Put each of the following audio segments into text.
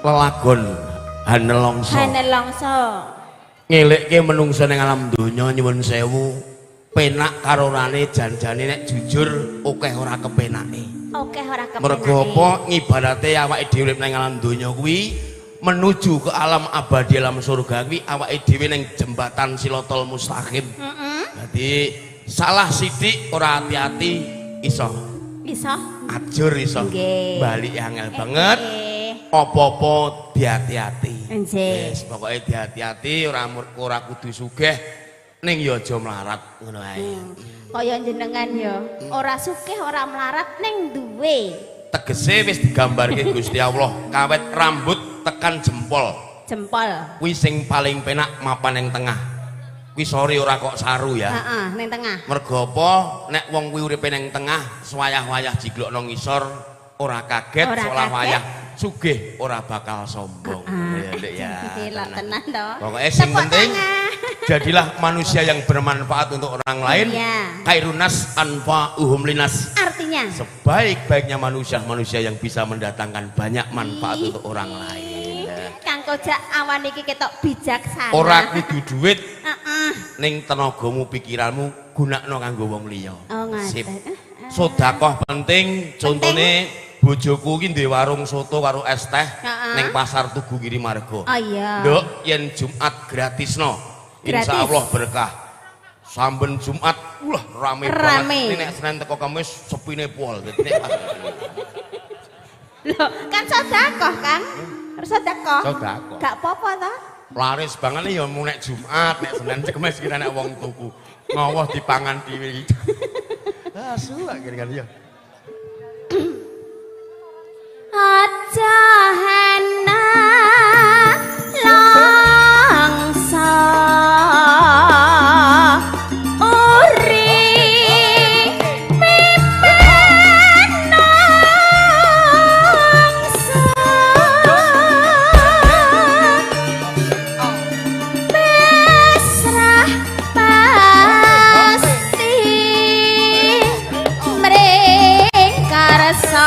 Lelagon Hanelongso. Hanelongso. Ngelekke menungso ning alam donya nyuwun sewu, penak karo rane janjane nek jujur akeh ora kepenake. Akeh ora kepenake. Mergo apa ngibarate awake dhewe urip ning alam donya kuwi menuju ke alam abadi alam surga kuwi awake dhewe ning jembatan Silotol Mustaqim. Dadi salah sithik ora hati-hati iso. Iso. Ajur iso. Balik angel banget. Apa-apa dihati-hati. Wis pokoke dihati-hati ora kudu sugih ning ya aja melarat ngono ae. Kaya jenengan ya ora sugih ora melarat ning duwe. Tegese wis digambarke Gusti Allah kawet rambut tekan jempol. Jempol. Kuwi sing paling penak mapan ning tengah. Kuwi sore ora kok saru ya. Heeh, ning tengah. Mergo apa nek wong kuwi uripe ning tengah swayah-wayah jiglokno ngisor ora kaget salah wayah sugih ora bakal sombong. Ya. Delok tenan to. Pokoke sing penting jadilah manusia yang bermanfaat untuk orang lain. Khairunas anfa'uhum linas. Artinya sebaik-baiknya manusia yang bisa mendatangkan banyak manfaat untuk orang lain. Kang Kojak awan iki ketok bijaksana. Ora kudu duit. Ning tenagamu pikiranmu gunakno kanggo wong liya. Oh, sip. Sedekah penting, contone bojoku iki duwe warung soto karo es teh ning pasar Tugu Girimarga. Oh iya. Nduk yen Jumat gratisno. Insyaallah berkah. Saben Jumat rame banget. Nek Senin teko Kamis sepine pol. Lho, kan sedekah, Kang. Sedekah. Sedekah. Gak apa-apa to. Laris banget ya mu nek Jumat, nek Senin Kamis kira nek wong tuku. Ngowoh dipangan dhewe. Suwak kan ya. Aja hana langsa uri pimenangsa besrah pasti mring karsane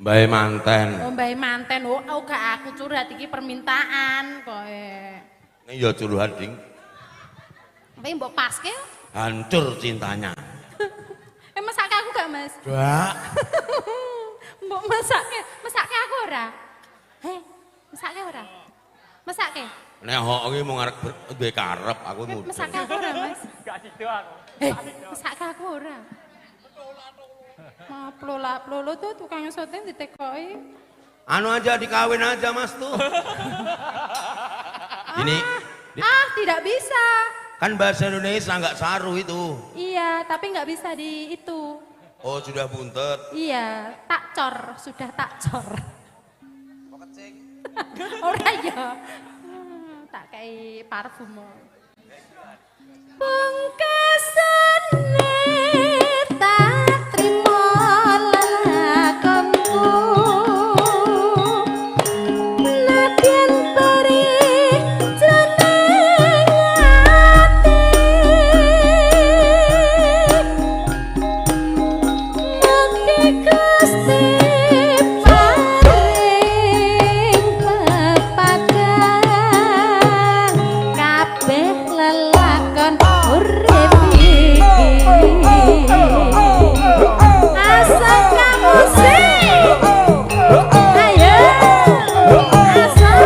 Mbae manten. Oh, mbae manten. Oh, gak aku curhat iki permintaan koe. Nek ya curhat, Ding. Tapi mbok paske. Hancur cintanya. Mesake aku gak, Mas? Gak. Mbok mesake aku ora? Mesake ora? Mesake? Nek hok iki mung arep duwe karep aku mudeng. Mesake aku ora, Mas? Gak sido aku. Mesake aku ora. Ma plola-plolo tuh tukang syuting ditekoki. Anu aja dikawin aja Mas tuh. Ini tidak bisa. kan bahasa Indonesia nggak saru itu. Iya, tapi nggak bisa di itu. Oh sudah buntet. Iya, tak cor, sudah tak cor. Ora ya. Tak kayak parfum. Pungkasane tak trimo lakonku. Nadyan peri jeneng ati. Mugi Gusti paring pepadan kabeh lelakon urip iki. Asal kamu sih. Ayo. Asal.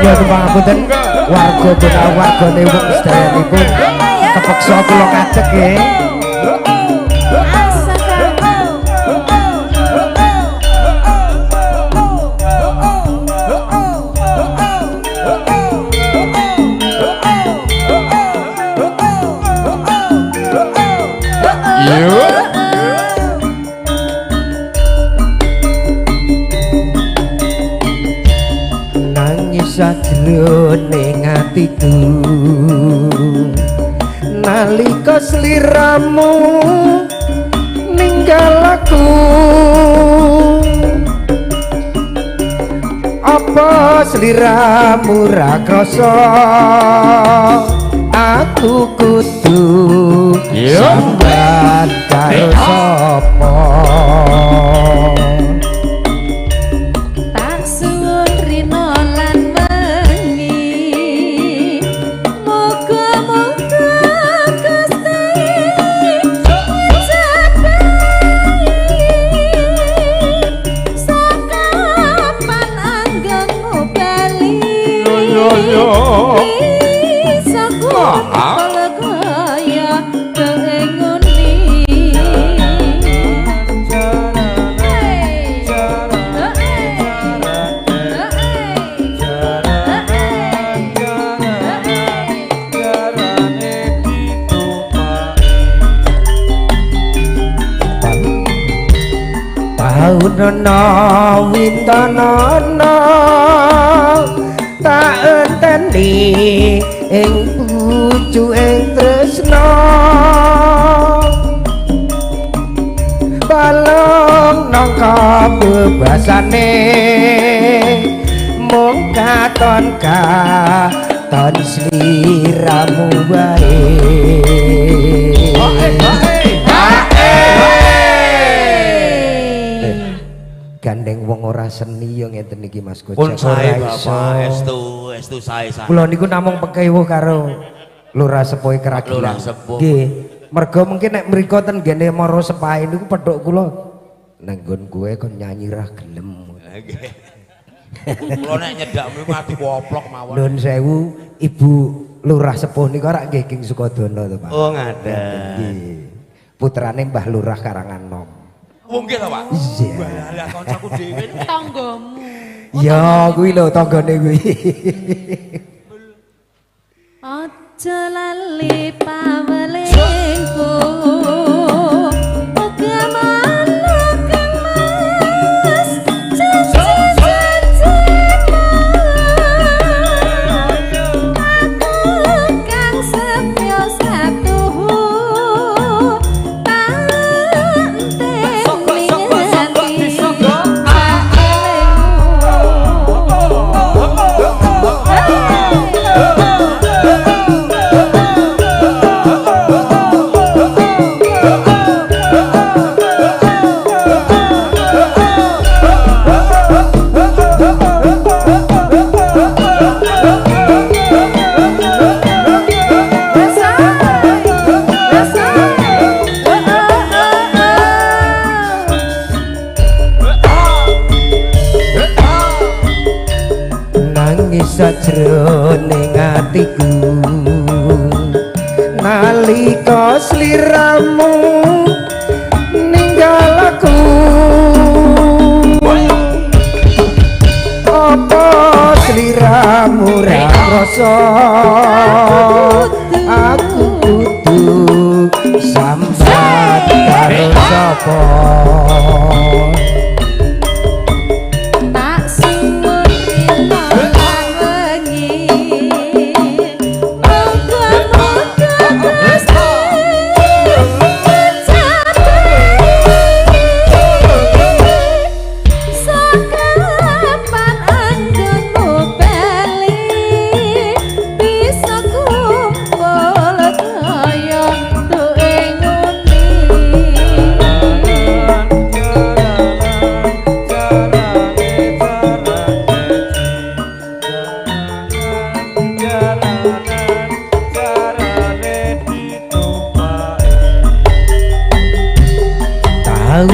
Ya pangapunten warga benar wargane wong sedayanipun kepeksa kula ngadeg nggih. Sajroning atiku nalika sliramu ninggal aku apa sliramu ra krasa aku kudu sambat karo sapa tak suwun rino sedaya bisa kumpul kaya ngengoni taunana wintanana tak enteni ing pucuking tresna balong nang kabebasane mung katon katon sliramu wae gandeng wong ora seni yo ngenten iki Mas Kocak. Pun sae Bapak, estu sae sak. Kula niku namung pekewuh karo Lurah Sepuhe Keragilan. Lurah Sepuh. Nggih. Mergo mungkin nek mriko ten gene Mara Sepahe niku pedhok kula nang nggon kowe kon nyanyi ra gelem. Nggih. Kula nek nyedak mriku ati woplok mawon. Nuwun sewu Ibu Lurah Sepuh niku ora nggih King Sukodono to, Pak. Oh, ngaten. Nggih. Putrane Mbah Lurah Karanganom. Wong nggih to, Pak? Iya. Lah kancaku dhewe. tanggamu Ya kuwi lho tanggane kuwi. aja lali pawelengku uga manuk mas janji-janjimu aku kang setya satuhu sajroning atiku nalika sliramu ninggal aku apa sliramu ra rasa aku kudu sambat karo sapa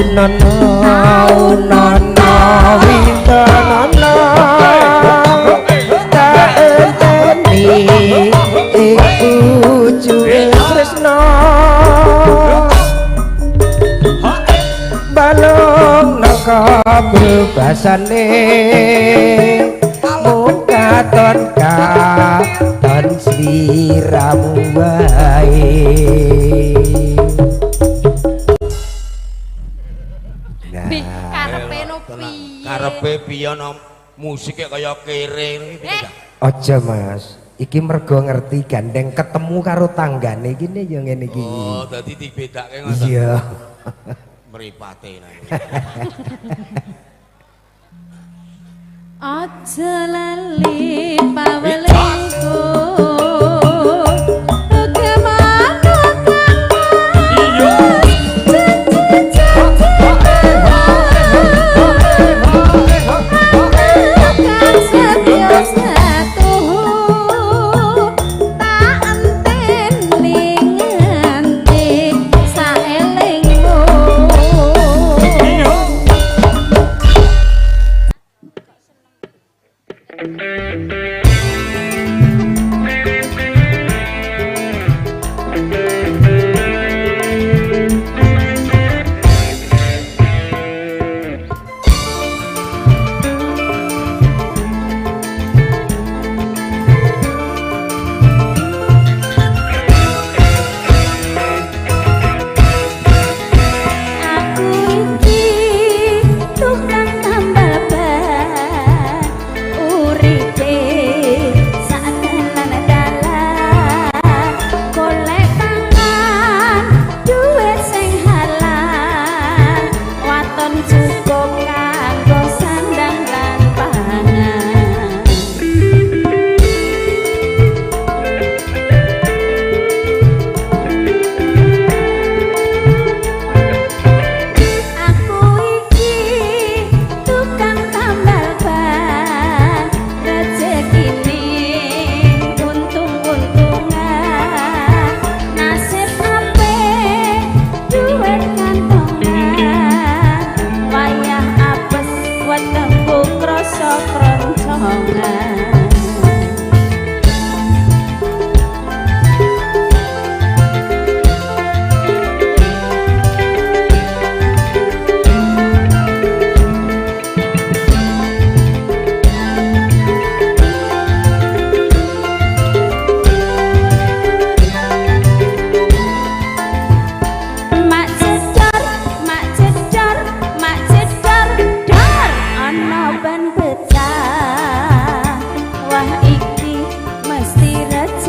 Nono wintanana tak enteni iku cuwih tresna balong naka bebasane mung katon katon sliramu wae. Karepe piye ana musike kaya kere piye ta? Aja Mas, iki mergo ngerti gandeng ketemu karo tanggane iki ya ngene iki. Oh, dadi dibedake ngono. Iya. Mripate nang. aja lali pawelengku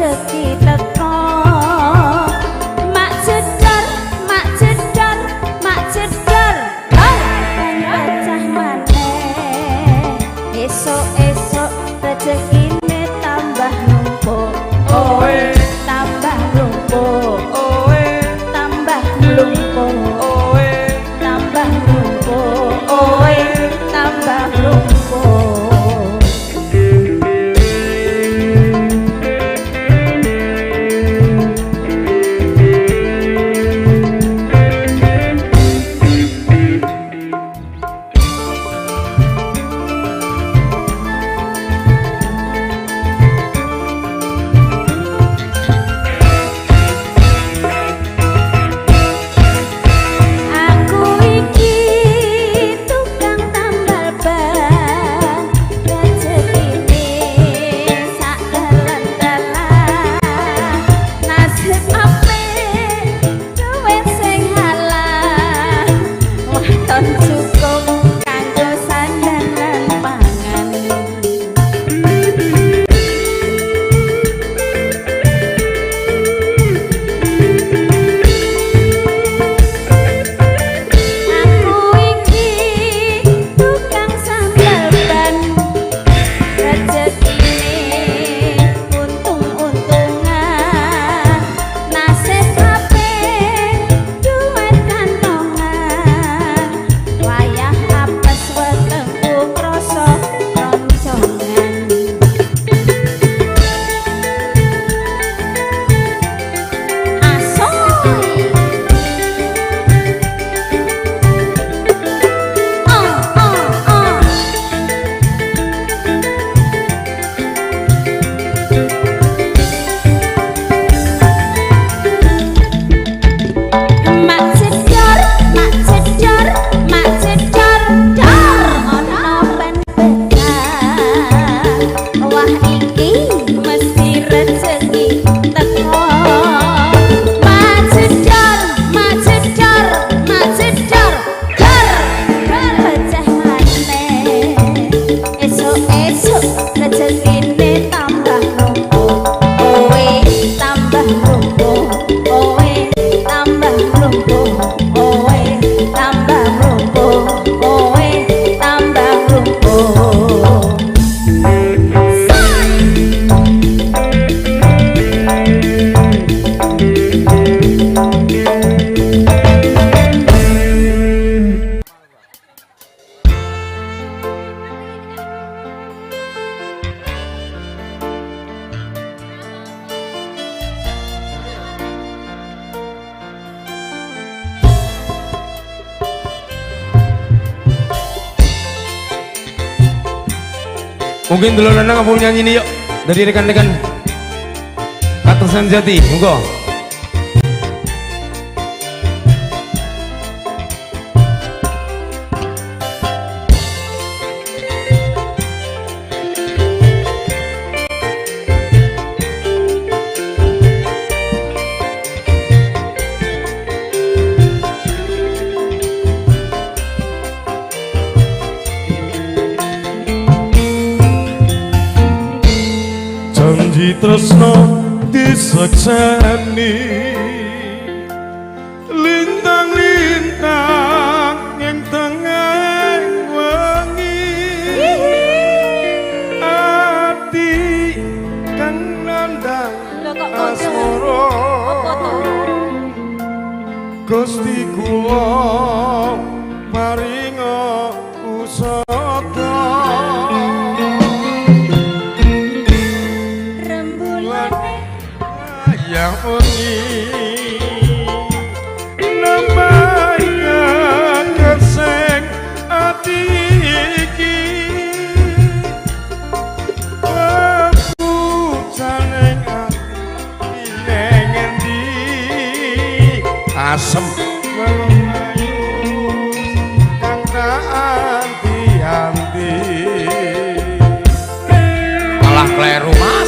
rezeki teko mak jedar mak jedar mak jedar pecah maneh esok-esok rezekine tambah numpuk Oe tambah numpuk oe tambah numpuk oe tambah numpuk oe tambah numpuk. Aku iki tukang tambal ban rezekine sak dalan-dalan nasib apik kowe sing halal waton cukup kanggo sandanan pangan. Aku iki tukang sambal ban rezekine untung-untungan nasib apik duit kantongan wayah apes wetengku krasa roncongan. Asoy mak jedar mak jedar mak jedar dar ana ben betah wah iki mesti rezeki teko mak jedar mak jedar mak jedar dar pecah maneh esok-esok rezekine tambah numpuk owe tambah numpuk owe tambah numpuk owe tambah numpuk owe tambah numpuk. mungkin dulu nana ngapul nyanyi nih yuk dari rekan-rekan Atasan Jati monggo. janji tresno disekseni lintang-lintang yang tengah wengi ati kang nandang asmara Gusti kula maringa usada yang wengi namanya keseng ati iki aku janeng ati neng endi asem kang tak anti-anti malah kleru mas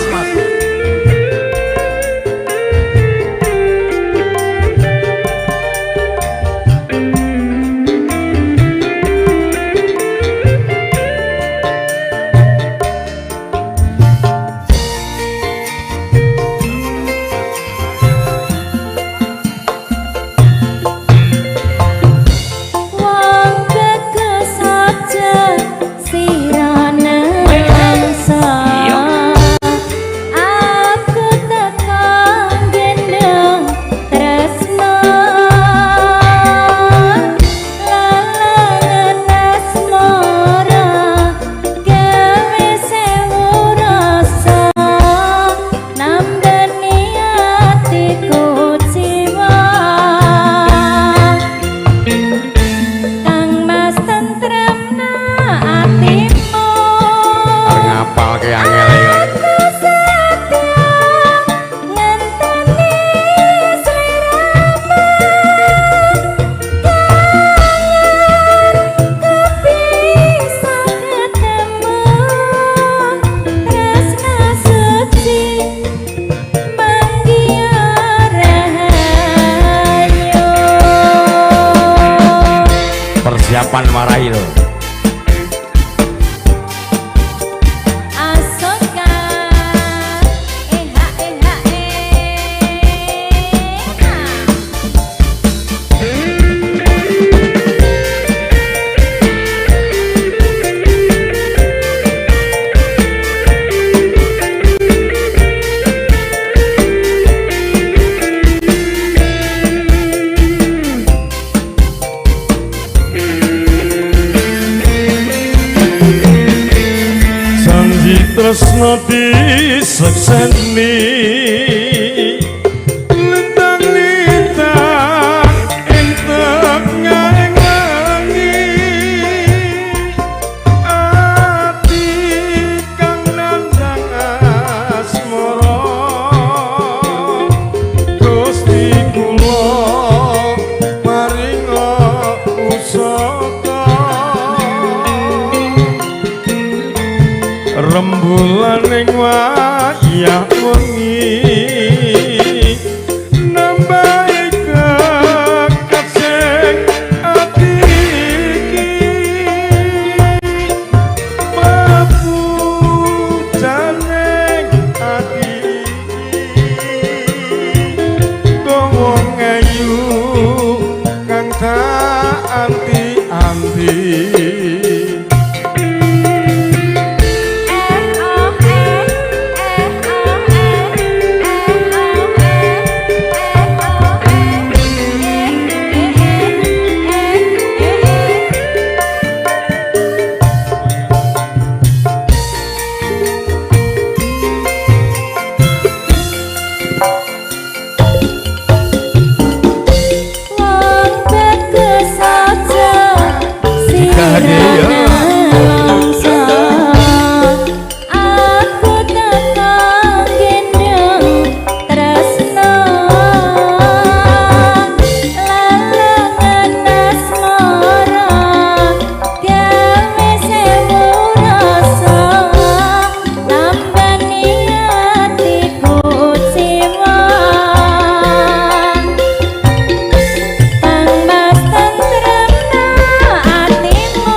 persiapan marahi lho. tresno disekseni lintang-lintang ing tengahing wengi ati kang nandang asmara Gusti kula maringa usaka rembulan ing wayah wengi nambahi kekasih ati iki mapujaning ati wong ayu kang tak anti-anti Mas tentrem atimu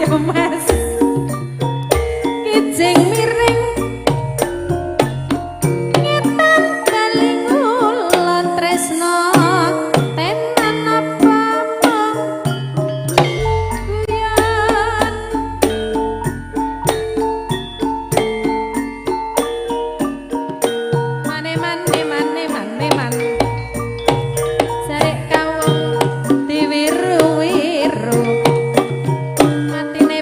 Mas kijing miring ngetan baling ulon tresno tenan apa guyon mane sarek kawung diwiru-wiru atine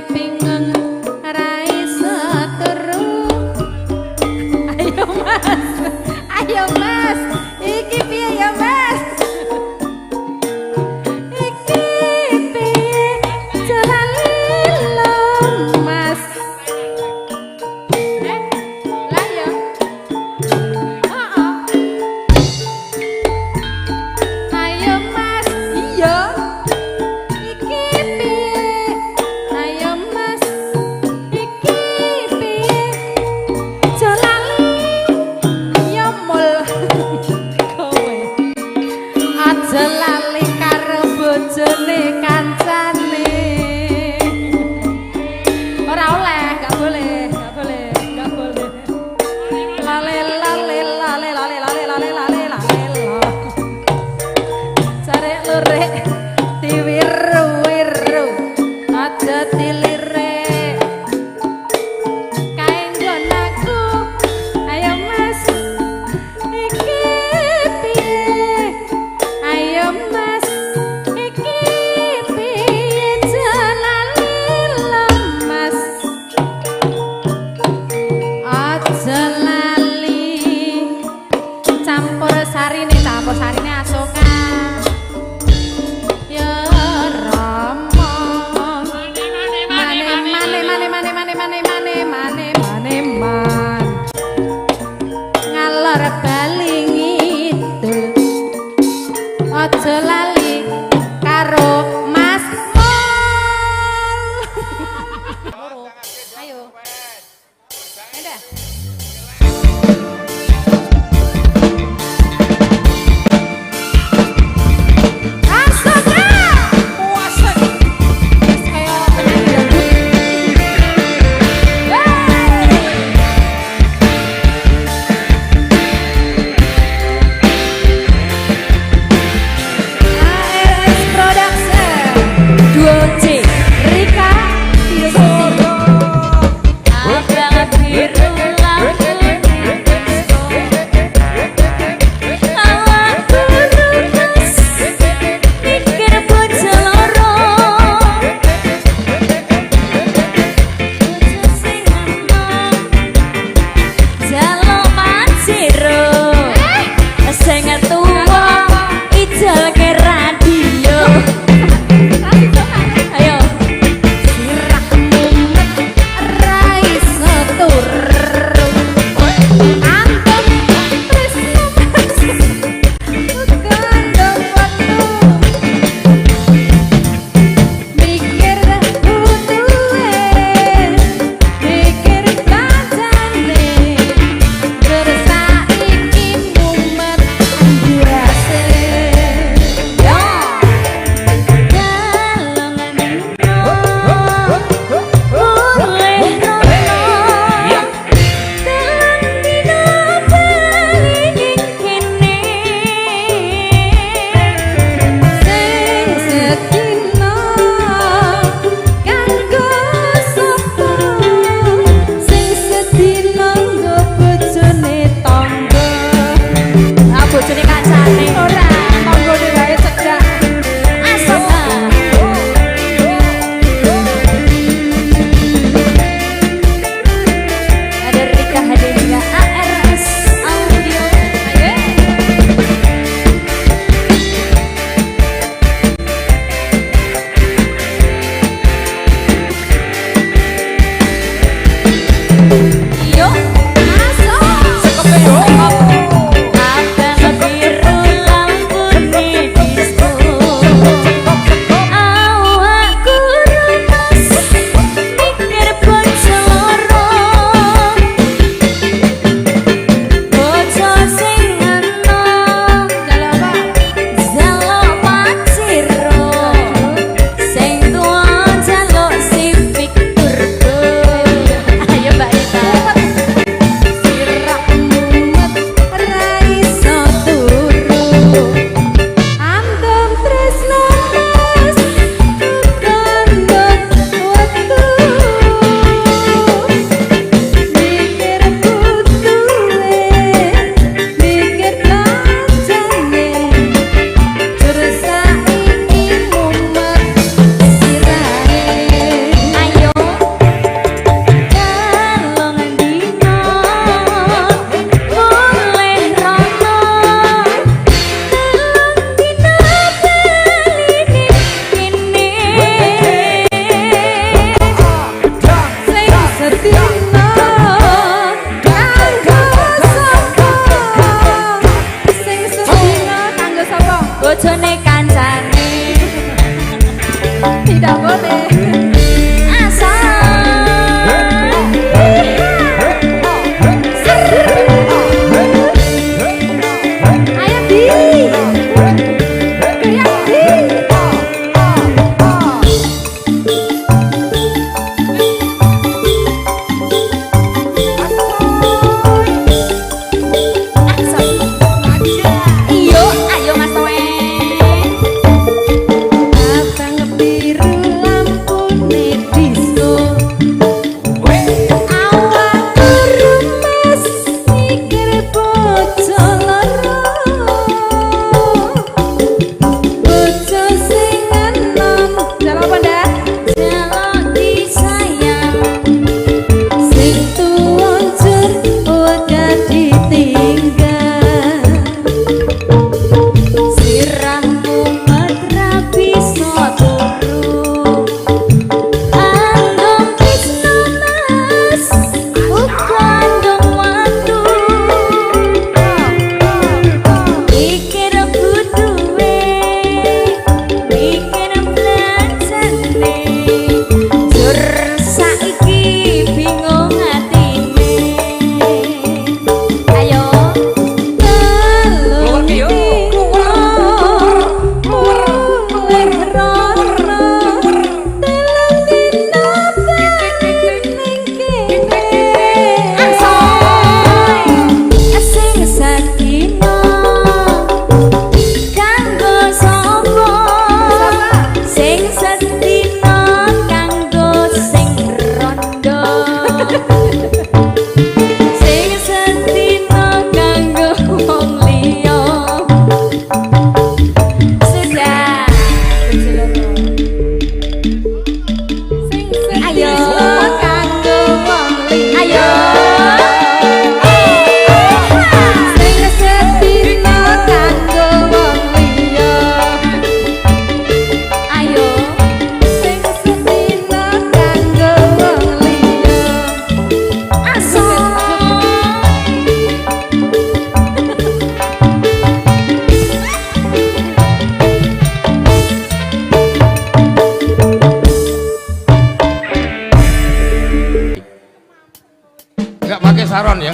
Saron ya.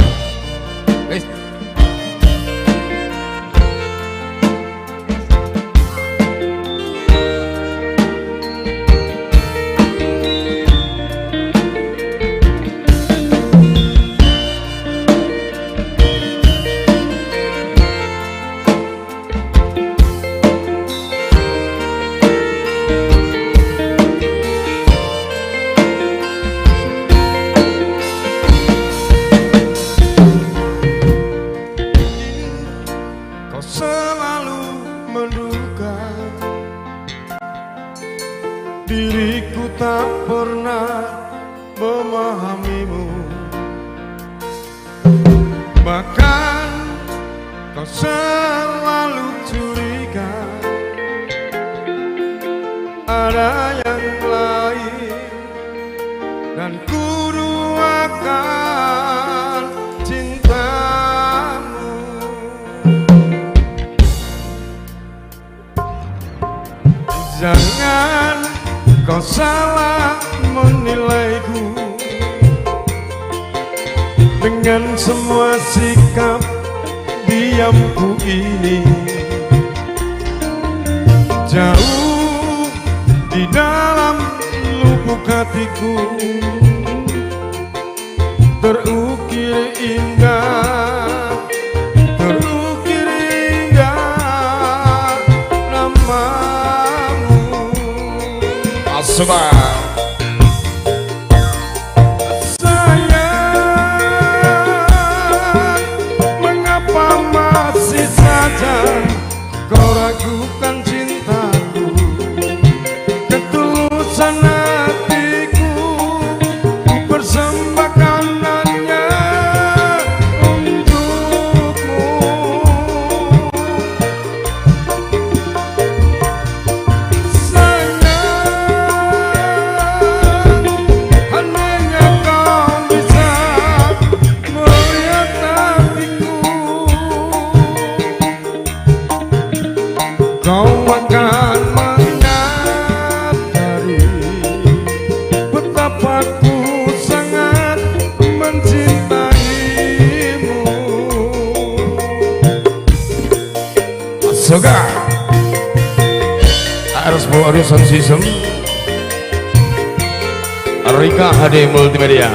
Wis. Diriku tak pernah memahamimu, bahkan kau selalu curiga ada yang lain, dan ku duakan cintamu. Jangan kau salah menilaiku dengan semua sikap diamku ini. Jauh di dalam lubuk hatiku terukir indah, terukir indah namamu. Asma. Sayang, mengapa masih saja kau ragukan cintaku, ketulusan hatiku ku persembahkan hanya untukmu. Sayang, andainya kau bisa melihat hatiku, kau akan menyadari betapa ku sangat mencintaimu. Soga. Harus bawa Sound System. Rika HD Multimedia.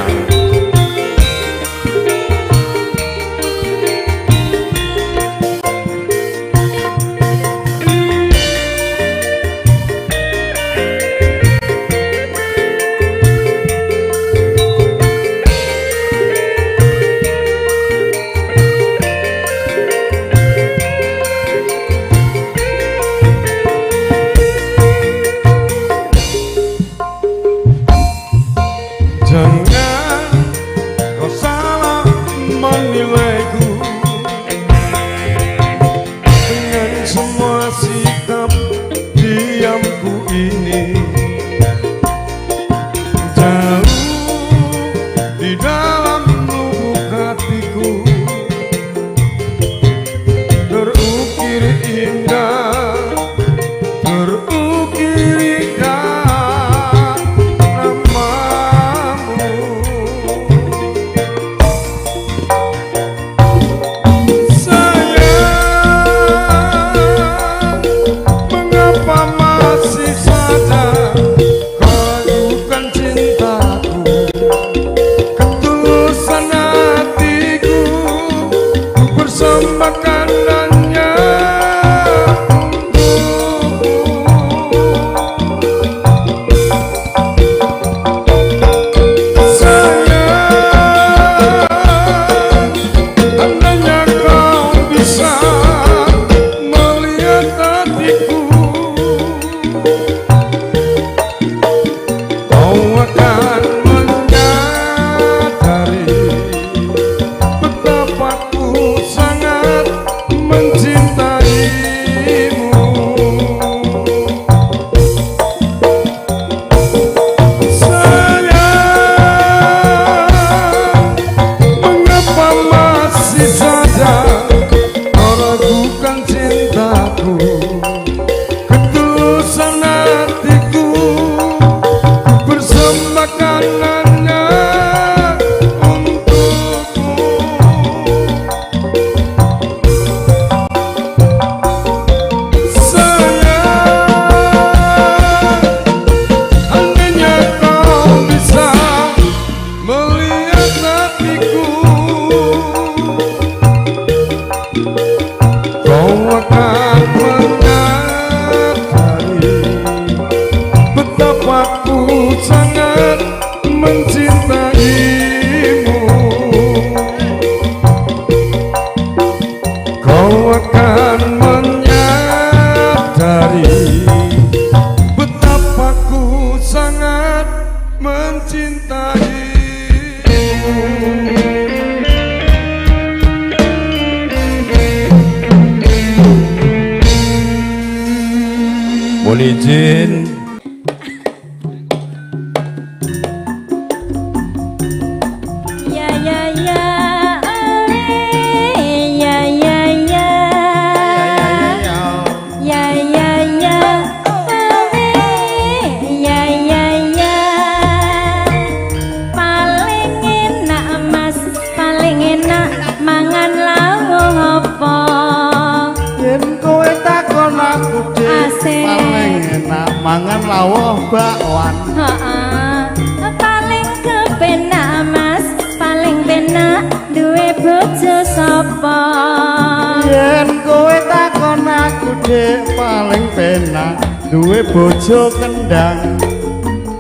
Jangan kau salah menilaiku dengan semua sikap diamku ini. Jauh di dalam lubuk hatiku terukir indah, terukir indah namamu. Sayang, mengapa masih saja kau ragukan cintaku, ketulusan hatiku ku persembahkan hanya untukmu. Sayang, andainya kau bisa melihat hatiku, kau akan menyadari betapa ku sangat mencintaimu. Sayang, mengapa masih saja kau ragukan cintaku, ketulusan hatiku ku persembahkan hanya untukmu. Mohon izin Ya ya ya ya ya ya ya ya ya ya ya ya paling enak mas paling enak mangan lawuh apa yen kowe takon aku Asik. paling enak mangan lawuh bakwan paling kepenak mas paling penak duwe bojo sapa yen kowe takon aku dek paling penak duwe bojo kendang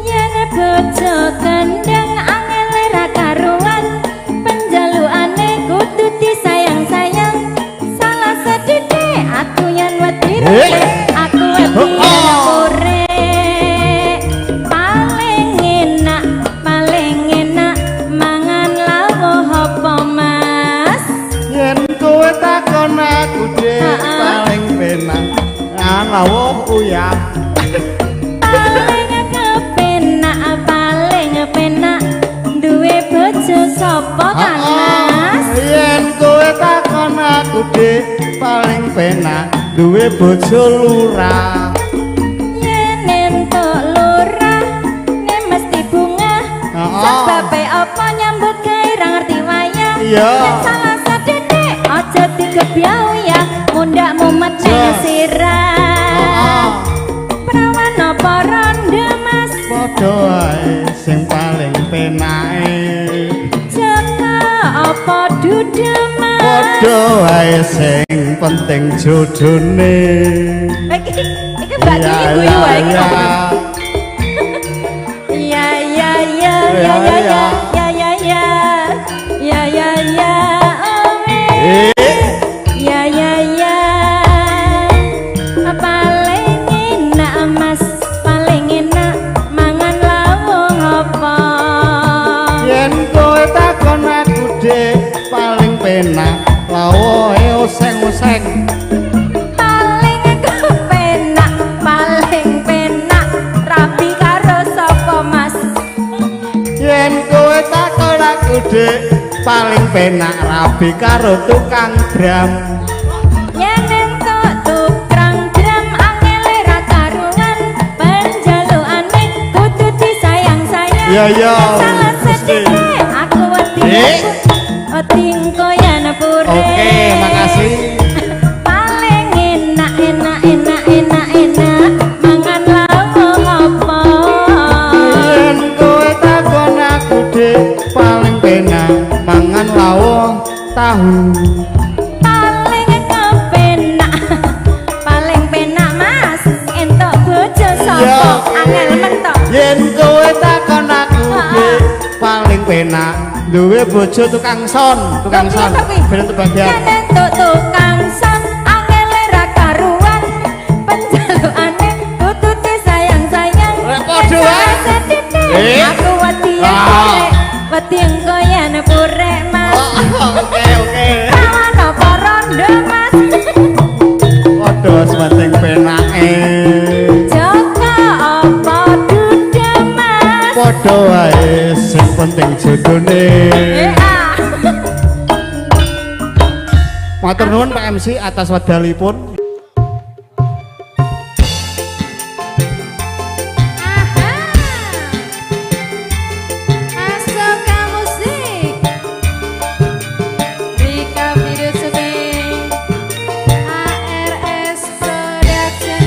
yen bojo kendang angel ra karuan penjalukane kudu disayang-sayang salah sedidik aku yen wedi aku wedi pure paling enak mangan lawuh apa mas yen kowe takon aku dek paling penak mangan lawuh uyah paling penak duwe bojo sapa Kang Mas yen kowe takon aku dek paling penak duwe bojo lurah yen entuk lurah ne mesti bunga sebabe apa nyambut gawe ra ngerti wayah Iya. yen salah sedidik aja digebyau ya mundak mumet ning sirah perawan apa ronde Mas padha ae sing paling penake jaka apa dudu Mas padha ae sing penting jodone iki mbak Dini guyu wae iki ya ya ya ya ya ya ya ya ya ya ya ya ya ya ya paling enak mas paling enak mangan lawuh apa yen kowe takon aku dek paling penak lawuhe oseng-oseng paling kepenak paling penak rapi karo sapa mas yen kowe takon aku dek paling penak rabi karo tukang dram yen entuk tukang dram angele ra karungan penjalukane kudu disayang-sayang Iya, iya. salah sedikit aku wedi engko yen pure oke makasih paling enak enak enak enak enak mangan lawuh apa yen kowe takon aku dek paling penak mangan lawuh tahu paling kepenak paling penak mas entuk bojo sapa Iya. angel mentok yen kowe takon aku dek paling penak duwe bojo tukang son ben bagian yen entuk tukang son angele ra karuan penjalukane kudu disayang-sayang Lek padha wae. aku wedi wedi engko yen pure mas oke kawan apa rondo mas padha sementing penake Joko apa duda mas padha wae sing penting jodone matur nuwun Pak MC atas wedalipun Asoka Musik Rika Video Syuting ARS Production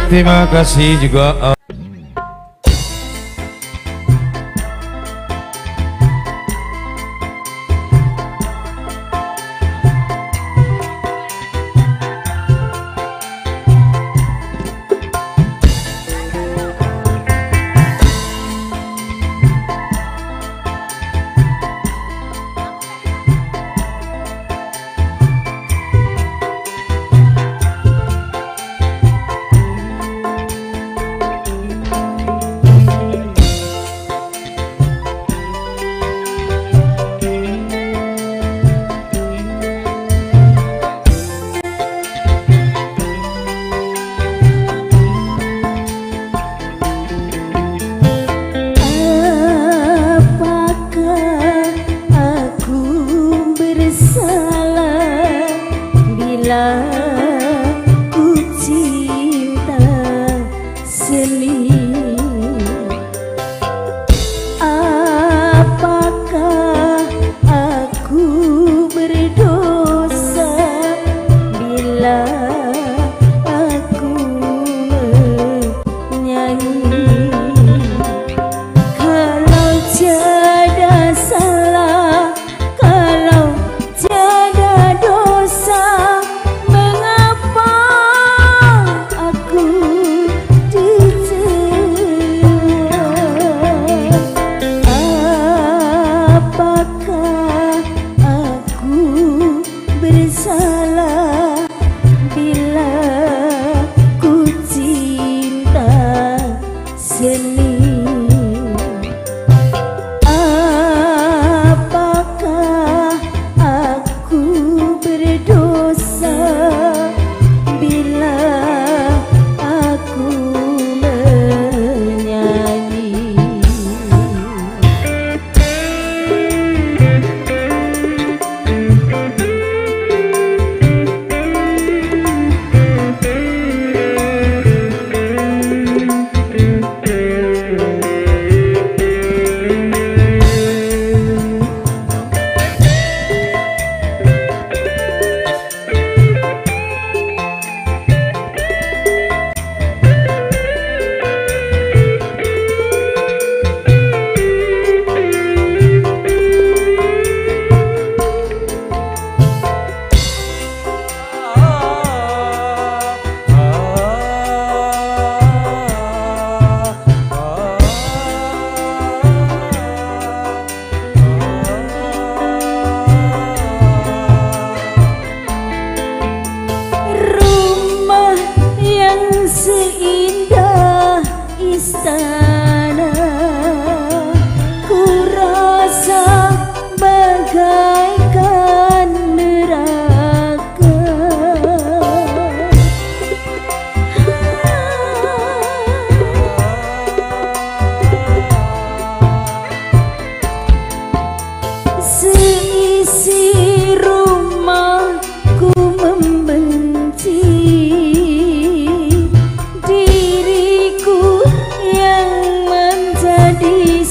terima kasih juga. Diriku yang menjadi